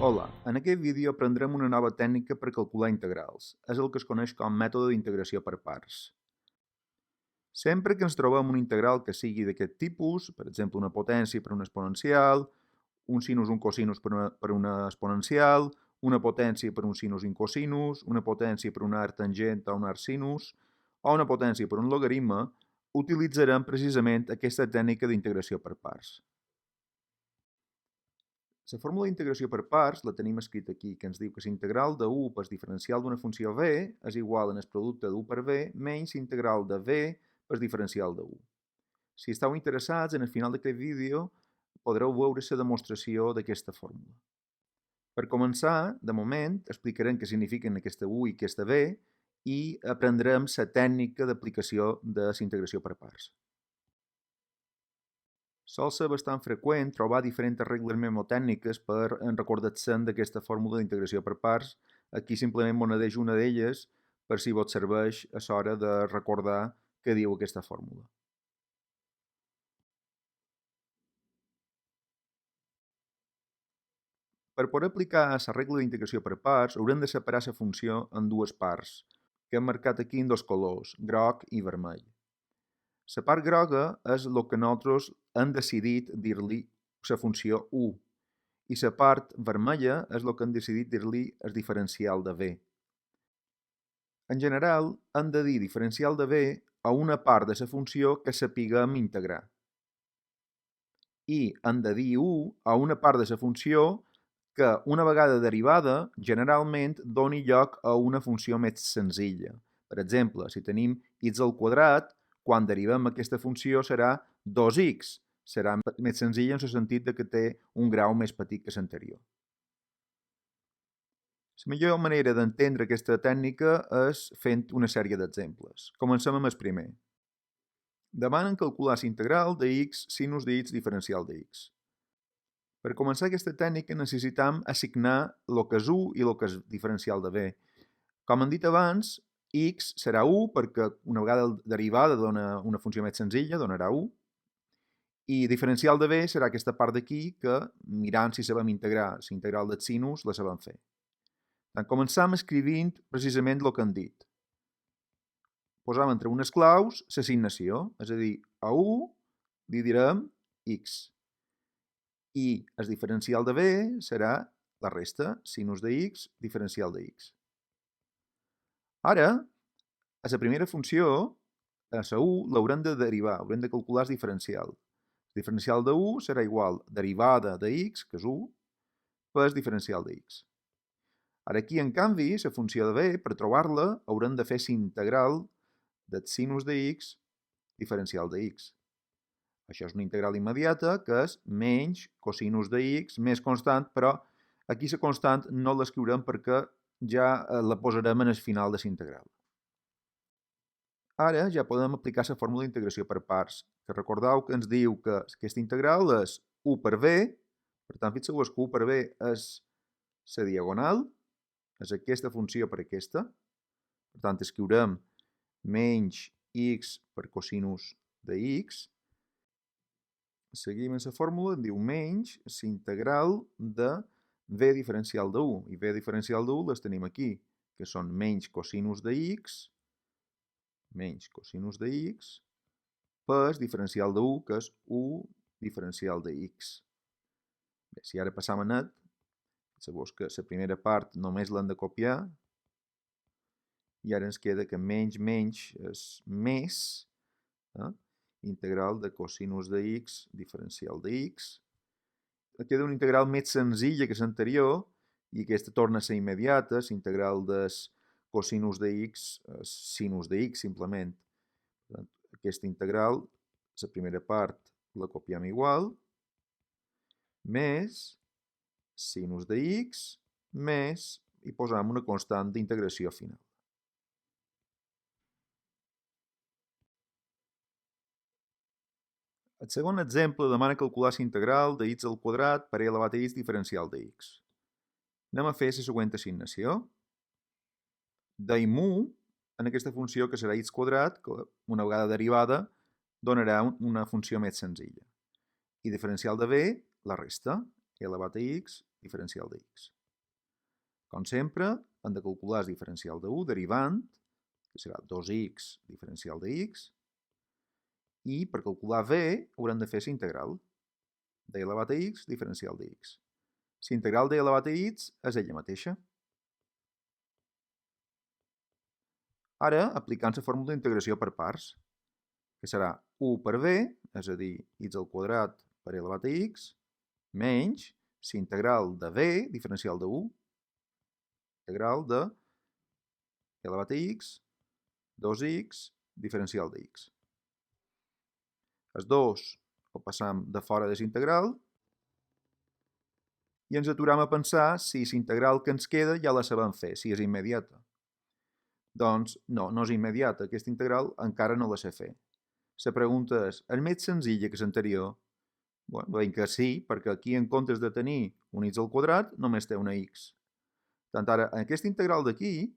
Hola, en aquest vídeo aprendrem una nova tècnica per calcular integrals. És el que es coneix com mètode d'integració per parts. Sempre que ens trobem un integral que sigui d'aquest tipus, per exemple una potència per una exponencial, un sinus, un cosinus per una exponencial, una potència per un sinus i un cosinus, una potència per un arc tangent o un arc sinus, o una potència per un logaritme, utilitzarem precisament aquesta tècnica d'integració per parts. La fórmula d'integració per parts la tenim escrita aquí, que ens diu que l'integral de u per diferencial d'una funció v és igual al producte d'1 per v menys l'integral de v per diferencial de u. Si esteu interessats, en el final d'aquest vídeo podreu veure la demostració d'aquesta fórmula. Per començar, de moment, explicarem què signifiquen aquesta u i aquesta v i aprendrem la tècnica d'aplicació de la integració per parts. Sol ser bastant freqüent trobar diferents regles mnemotècniques per recordar-se'n d'aquesta fórmula d'integració per parts. Aquí simplement monedeix una d'elles per si vos serveix a l'hora de recordar què diu aquesta fórmula. Per poder aplicar la regla d'integració per parts, haurem de separar la funció en dues parts, que hem marcat aquí en dos colors, groc i vermell. La part groga és el que nosaltres hem decidit dir-li la funció u, i la part vermella és el que hem decidit dir-li el diferencial de v. En general, hem de dir diferencial de v a una part de la funció que sapiguem integrar. I hem de dir u a una part de la funció que, una vegada derivada, generalment doni lloc a una funció més senzilla. Per exemple, si tenim x al quadrat, quan derivem aquesta funció serà 2x. Serà més senzilla en el sentit que té un grau més petit que l'anterior. La millor manera d'entendre aquesta tècnica és fent una sèrie d'exemples. Comencem amb el primer. Demanen calcular l'integral de x sinus de x diferencial de x. Per començar aquesta tècnica necessitem assignar el que és u i el que és diferencial de v. Com hem dit abans, x serà 1 perquè una vegada derivada dona una funció més senzilla, donarà 1, i diferencial de v serà aquesta part d'aquí que, mirant si sabem integrar la integral del sinus, la sabem fer. Doncs començam escrivint precisament el que hem dit. Posam entre unes claus l'assignació, és a dir, a 1 li direm x. I el diferencial de v serà la resta, sinus de x, diferencial de x. Ara, a la primera funció, a la u, l'haurem de derivar, haurem de calcular el diferencial. El diferencial de 1 serà igual derivada de x, que és 1, per el diferencial de x. Ara aquí, en canvi, la funció de v, per trobar-la, haurem de fer l'integral del sinus de x diferencial de x. Això és una integral immediata, que és menys cosinus de x més constant, però aquí la constant no l'escriurem perquè ja la posarem en el final de la integral. Ara ja podem aplicar la fórmula d'integració per parts, que recordeu que ens diu que aquesta integral és 1 per v, per tant, fixeu-vos que 1 per v és la diagonal, és aquesta funció per aquesta, per tant, escriurem menys x per cosinus de x, seguim amb la fórmula, em diu menys l'integral de v diferencial de 1, i v diferencial de 1 les tenim aquí, que són menys cosinus de x, menys cosinus de x, per diferencial de 1, que és 1 diferencial de x. Bé, si ara passam a net, sabeu que la primera part només l'hem de copiar, i ara ens queda que menys és més, integral de cosinus de x diferencial de x. Queda una integral més senzilla que l'anterior, i aquesta torna a ser immediata, l'integral de cosinus de x és sinus de x, simplement. Aquesta integral, la primera part la copiem igual, més sinus de x, més, i posam una constant d'integració final. El segon exemple demana calcular l'integral de x al quadrat per a elevat a x diferencial de x. Anem a fer la següent assignació. Deim 1 en aquesta funció que serà x quadrat, que una vegada derivada donarà una funció més senzilla. I diferencial de v, la resta, elevat a x diferencial de x. Com sempre, hem de calcular el diferencial de 1 derivant, que serà 2x diferencial de x, i per calcular v haurem de fer la integral d elevat a x diferencial de x. La integral d elevat a x és ella mateixa. Ara, aplicant la fórmula d'integració per parts, que serà 1 per v, és a dir, x al quadrat per elevat a x, menys la integral de v diferencial de 1, integral de elevat a x, 2x diferencial de x. Els dos el passam de fora de la integral i ens aturem a pensar si la integral que ens queda ja la sabem fer, si és immediata. Doncs no, no és immediata, aquesta integral encara no la sé fer. La pregunta és més senzilla que l'anterior? Bueno, veiem que sí, perquè aquí en comptes de tenir un x al quadrat només té una x. Tant ara, en aquesta integral d'aquí,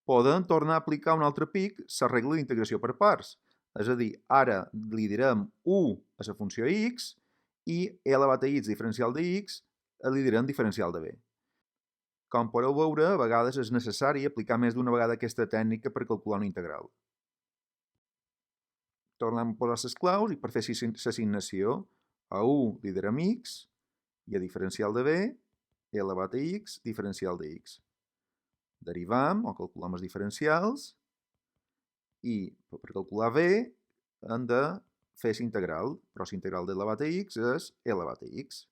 podem tornar a aplicar un altre pic la regla d'integració per parts. És a dir, ara li direm 1 a la funció x i e elevat a x diferencial de x li direm diferencial de b. Com podeu veure, a vegades és necessari aplicar més d'una vegada aquesta tècnica per calcular una integral. Tornem a posar les claus i per fer l'assignació a 1 li direm x i a diferencial de b e elevat a x diferencial de x. Derivam o calculem els diferencials i per calcular v hem de fer la integral, però la integral d'elevat a x és elevat a x.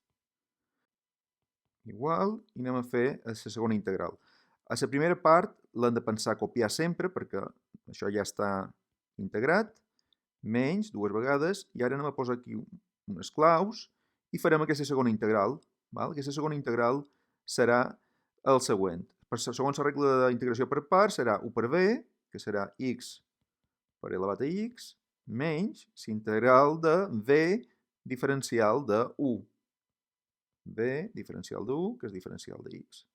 Igual, i anem a fer la segona integral. A la primera part l'hem de pensar copiar sempre perquè això ja està integrat, menys dues vegades, i ara anem a posar aquí unes claus i farem aquesta segona integral. Aquesta segona integral serà el següent. Segons la regla d'integració per parts serà 1 per v, que serà x per elevat a x, menys l'integral de v diferencial de 1. v diferencial de 1, que és diferencial de x.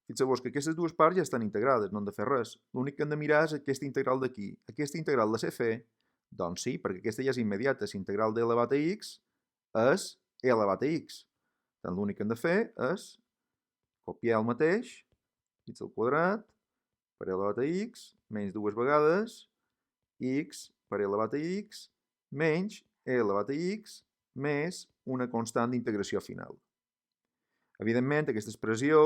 Fixeu-vos que aquestes dues parts ja estan integrades, no hem de fer res. L'únic que hem de mirar és aquesta integral d'aquí. Aquesta integral la sé fer? Doncs sí, perquè aquesta ja és immediata. La integral d elevat a x és e elevat a x. Tant l'únic que hem de fer és copiar el mateix, x al quadrat per elevat a x, menys dues vegades, x per elevat a x, menys e elevat a x, més una constant d'integració final. Evidentment, aquesta expressió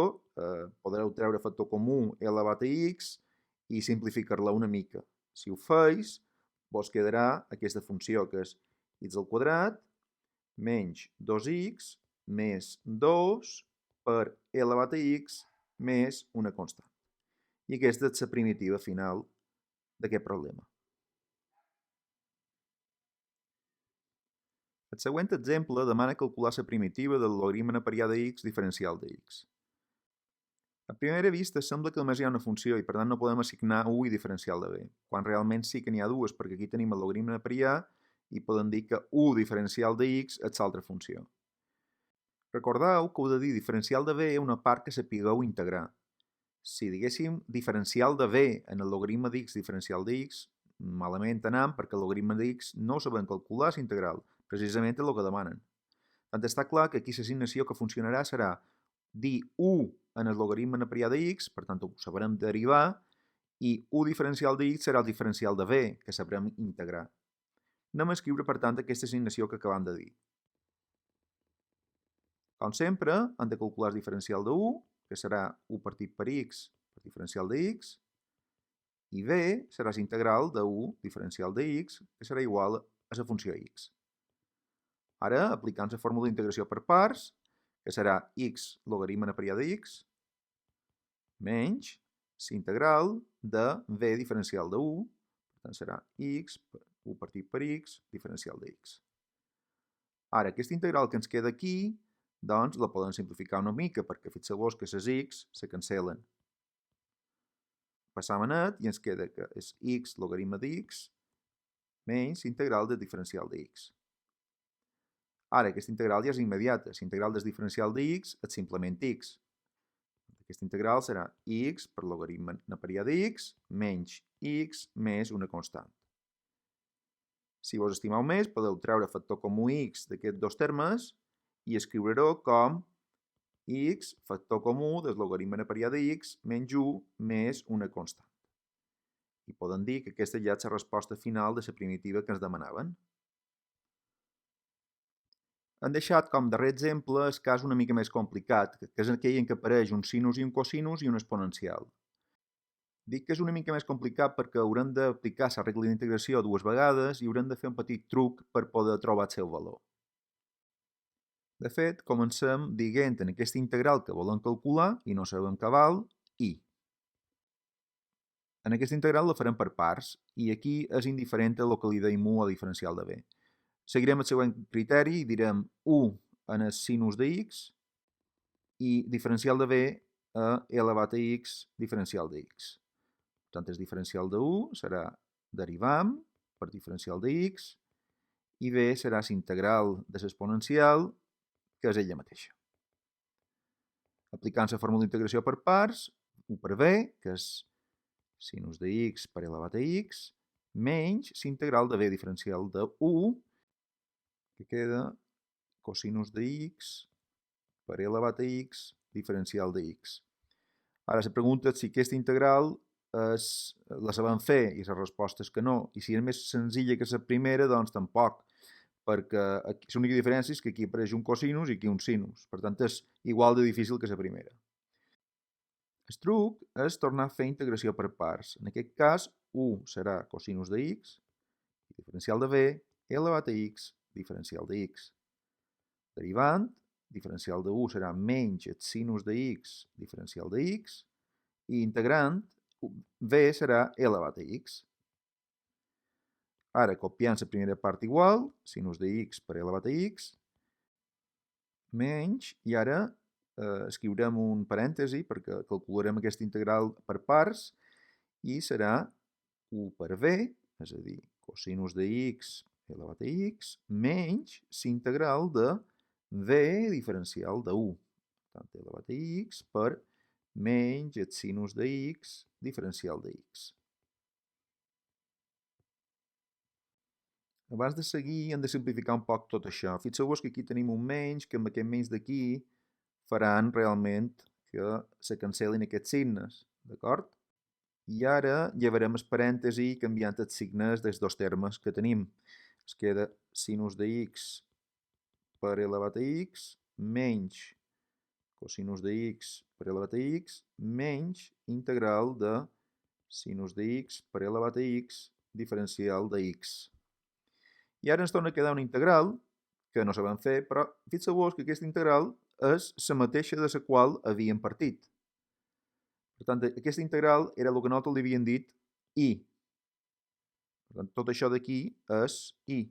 podreu treure factor comú e elevat a x i simplificar-la una mica. Si ho feis, vos quedarà aquesta funció, que és x al quadrat menys 2x més 2 per e elevat a x més una constant. I aquesta és la primitiva final d'aquest problema. El següent exemple demana calcular la primitiva del logaritme neperià de x diferencial de x. A primera vista sembla que només hi ha una funció i per tant no podem assignar 1 i diferencial de b, quan realment sí que n'hi ha dues, perquè aquí tenim el logaritme neperià i podem dir que 1 diferencial de x és l'altra funció. Recordeu que heu de dir diferencial de b una part que sapigueu integrar. Si diguéssim diferencial de b en el logaritme d'x diferencial de x, malament anem perquè el logaritme d'x no ho sabem calcular és integral, precisament és el que demanen. Tant està clar que aquí l'assignació que funcionarà serà dir 1 en el logaritme neperià de x, per tant ho sabrem derivar, i 1 diferencial de x serà el diferencial de b, que sabrem integrar. Anem a escriure, per tant, aquesta assignació que acabam de dir. Com sempre, hem de calcular el diferencial de 1, que serà 1 partit per x per diferencial de x, i b serà la integral de 1 diferencial de x, que serà igual a la funció x. Ara, aplicant la fórmula d'integració per parts, que serà x logaritme neperià de x, menys l'integral de v diferencial de 1, per tant serà x per 1 partit per x diferencial de x. Ara, aquesta integral que ens queda aquí, doncs la podem simplificar una mica, perquè fixeu-vos que les x se cancel·len. Passam a net i ens queda que és x logaritme d'x menys l'integral del diferencial de x. Ara, aquesta integral ja és immediata. L'integral del diferencial de x és simplement x. Aquesta integral serà x per logaritme neperià de x menys x més una constant. Si vos estimeu més, podeu treure factor comú x d'aquests dos termes i escriure-ho com x factor comú del logaritme neperià de x menys 1 més una constant. I podem dir que aquesta ja és la resposta final de la primitiva que ens demanaven. Hem deixat com darrer exemple el cas una mica més complicat, que és aquell en què apareix un sinus i un cosinus i un exponencial. Dic que és una mica més complicat perquè haurem d'aplicar la regla d'integració dues vegades i haurem de fer un petit truc per poder trobar el seu valor. De fet, comencem dient en aquesta integral que volem calcular i no sabem què val, i. En aquesta integral la farem per parts i aquí és indiferent el que li deim 1 a diferencial de b. Seguirem el següent criteri i direm 1 en el sinus de x i diferencial de b a elevat a x diferencial de x. Per tant, el diferencial de 1 serà derivam per diferencial de x i b serà l'integral de l'exponencial, que és ella mateixa. Aplicant la fórmula d'integració per parts, 1 per b, que és sinus de x per elevat a x, menys l'integral de b diferencial de 1, que queda cosinus de x per elevat a x diferencial de x. Ara la pregunta és si aquesta integral la sabem fer i la resposta és que no. I si és més senzilla que la primera, doncs tampoc, perquè l'única diferència és que aquí apareix un cosinus i aquí un sinus. Per tant, és igual de difícil que la primera. El truc és tornar a fer integració per parts. En aquest cas, 1 serà cosinus de x, diferencial de b, elevat a x, diferencial de x. Derivant, diferencial de 1 serà menys el sinus de x, diferencial de x, i integrant, b serà elevat a x. Ara, copiant la primera part igual, sinus de x per elevat a x, menys, i ara escriurem un parèntesi perquè calcularem aquesta integral per parts i serà 1 per b, és a dir, cosinus de x elevat a x, menys l'integral de b diferencial de 1, tant elevat a x per menys el sinus de x diferencial de x. Abans de seguir hem de simplificar un poc tot això. Fixeu-vos que aquí tenim un menys, que amb aquest menys d'aquí faran realment que se cancel·lin aquests signes, d'acord? I ara llevarem el parèntesi canviant els signes dels dos termes que tenim. Es queda sinus de x per elevat a x menys cosinus de x per elevat a x menys integral de sinus de x per elevat a x diferencial de x. I ara ens torna a quedar una integral que no sabem fer, però fixeu-vos que aquesta integral és la mateixa de la qual havíem partit. Per tant, aquesta integral era el que nosaltres li havíem dit i. Per tant, tot això d'aquí és i.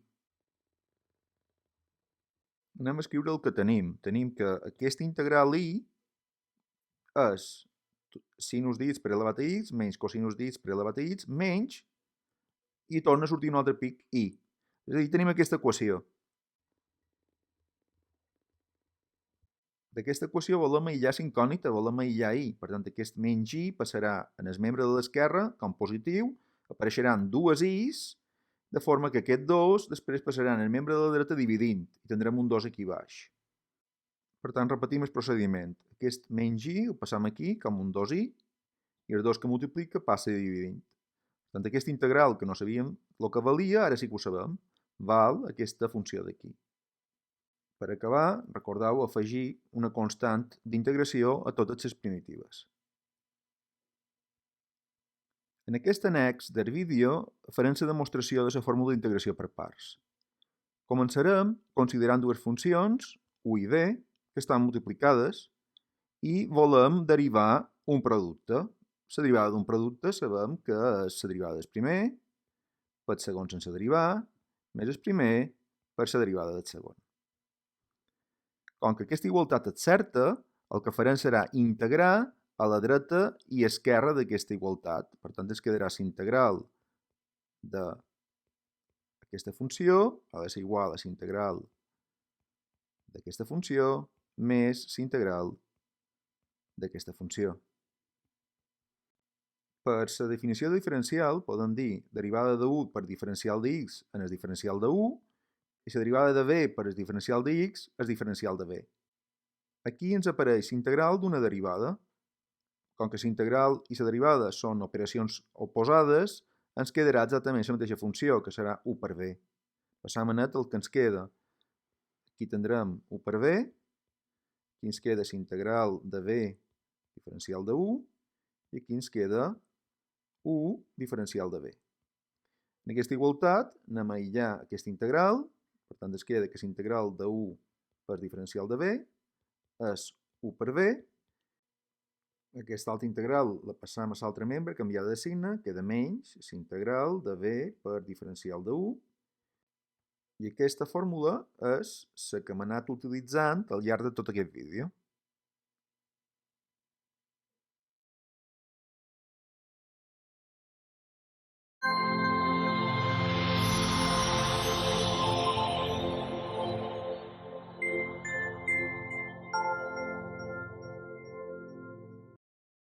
Anem a escriure el que tenim. Tenim que aquesta integral i és sinus de x per elevat a x menys cosinus de x per elevat a x menys i torna a sortir un altre pic i. És a dir, tenim aquesta equació. D'aquesta equació volem aïllar la incògnita, volem aïllar i. Per tant, aquest menys i passarà en el membre de l'esquerra com positiu, apareixeran dues i's, de forma que aquest 2 després passaran en el membre de la dreta dividint i tindrem un 2 aquí baix. Per tant, repetim el procediment. Aquest menys i ho passam aquí com un 2i i el 2 que multiplica passa dividint. Per tant, aquesta integral que no sabíem el que valia, ara sí que ho sabem, val aquesta funció d'aquí. Per acabar, recordeu afegir una constant d'integració a totes les primitives. En aquest annex del vídeo farem la demostració de la fórmula d'integració per parts. Començarem considerant dues funcions, u i b, que estan multiplicades, i volem derivar un producte. La derivada d'un producte sabem que és la derivada del primer per segon sense derivar, més el primer per la derivada del segon. Com que aquesta igualtat és certa, el que farem serà integrar a la dreta i esquerra d'aquesta igualtat. Per tant, es quedarà l'integral d'aquesta funció, ha de ser igual a l'integral d'aquesta funció, més l'integral d'aquesta funció. Per la definició de diferencial, podem dir derivada de 1 per diferencial de x en el diferencial de 1 I la derivada de b per el diferencial de x és diferencial de b. Aquí ens apareix l'integral d'una derivada. Com que l'integral i la derivada són operacions oposades, ens quedarà exactament la mateixa funció, que serà 1 per b. Passam a net el que ens queda. Aquí tindrem 1 per b, aquí ens queda l'integral de b diferencial de 1, i aquí ens queda 1 diferencial de b. En aquesta igualtat anem a aïllar aquesta integral, per tant ens queda que l'integral de 1 per diferencial de b és 1 per b. Aquesta altra integral la passam a l'altre membre, canviada de signe, queda menys l'integral de b per diferencial de 1. I aquesta fórmula és la que hem anat utilitzant al llarg de tot aquest vídeo.